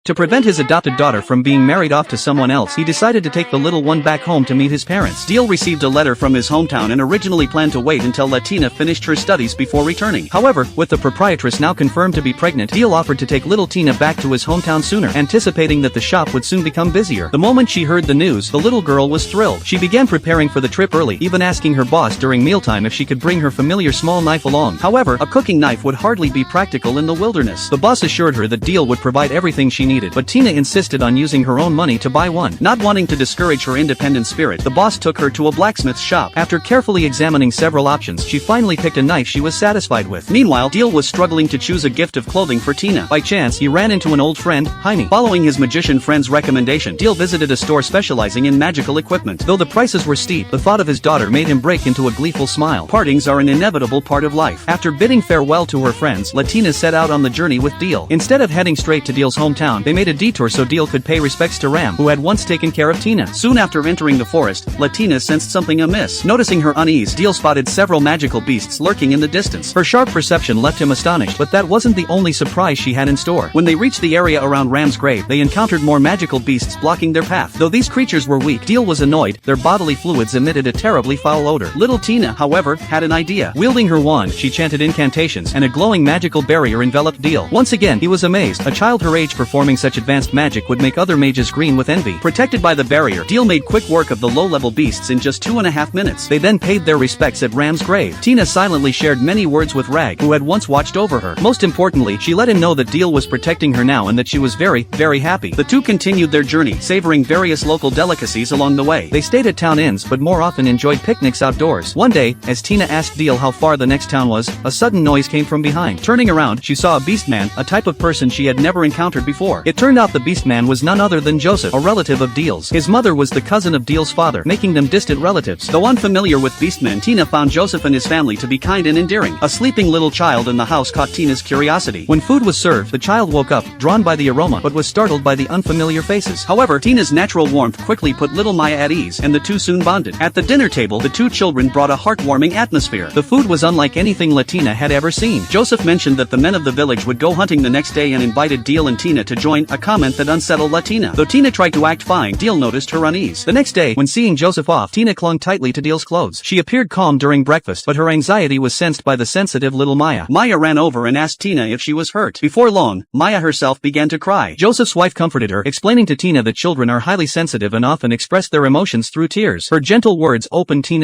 To prevent his adopted daughter from being married off to someone else, he decided to take the little one back home to meet his parents. Deal received a letter from his hometown and originally planned to wait until Latina finished her studies before returning. However, with the proprietress now confirmed to be pregnant, Deal offered to take little Tina back to his hometown sooner, anticipating that the shop would soon become busier. The moment she heard the news, the little girl was thrilled. She began preparing for the trip early, even asking her boss during mealtime if she could bring her familiar small knife along. However, a cooking knife would hardly be practical in the wilderness. The boss assured her that Deal would provide everything she needed, but Tina insisted on using her own money to buy one. Not wanting to discourage her independent spirit, the boss took her to a blacksmith's shop. After carefully examining several options, she finally picked a knife she was satisfied with. Meanwhile, Deal was struggling to choose a gift of clothing for Tina. By chance, he ran into an old friend, Jaime. Following his magician friend's recommendation, Deal visited a store specializing in magical equipment. Though the prices were steep, the thought of his daughter made him break into a gleeful smile. Partings are an inevitable part of life. After bidding farewell to her friends, Latina set out on the journey with Deal. Instead of heading straight to Deal's hometown, they made a detour so Deal could pay respects to Ram, who had once taken care of Tina. Soon after entering the forest, Latina sensed something amiss. Noticing her unease, Deal spotted several magical beasts lurking in the distance. Her sharp perception left him astonished, but that wasn't the only surprise she had in store. When they reached the area around Ram's grave, they encountered more magical beasts blocking their path. Though these creatures were weak, Deal was annoyed. Their bodily fluids emitted a terribly foul odor. Little Tina, however, had an idea. Wielding her wand, she chanted incantations, and a glowing magical barrier enveloped Deal. Once again, he was amazed. A child her age performing such advanced magic would make other mages green with envy. Protected by the barrier, Deal made quick work of the low-level beasts in just 2.5 minutes. They then paid their respects at Ram's grave. Tina silently shared many words with Rag, who had once watched over her. Most importantly, she let him know that Deal was protecting her now and that she was very, very happy. The two continued their journey, savoring various local delicacies along the way. They stayed at town inns but more often enjoyed picnics outdoors. One day, as Tina asked Deal how far the next town was, a sudden noise came from behind. Turning around, she saw a beastman, a type of person she had never encountered before. It turned out the beastman was none other than Joseph, a relative of Deal's. His mother was the cousin of Deal's father, making them distant relatives. Though unfamiliar with beastmen, Tina found Joseph and his family to be kind and endearing. A sleeping little child in the house caught Tina's curiosity. When food was served, the child woke up, drawn by the aroma, but was startled by the unfamiliar faces. However, Tina's natural warmth quickly put little Maya at ease, and the two soon bonded. At the dinner table, the two children brought a heartwarming atmosphere. The food was unlike anything Latina had ever seen. Joseph mentioned that the men of the village would go hunting the next day and invited Deal and Tina to join, a comment that unsettled Latina. Though Tina tried to act fine, Deal noticed her unease. The next day, when seeing Joseph off, Tina clung tightly to Deal's clothes. She appeared calm during breakfast, but her anxiety was sensed by the sensitive little Maya. Maya ran over and asked Tina if she was hurt. Before long, Maya herself began to cry. Joseph's wife comforted her, explaining to Tina that children are highly sensitive and often express their emotions through tears. Her gentle words opened Tina's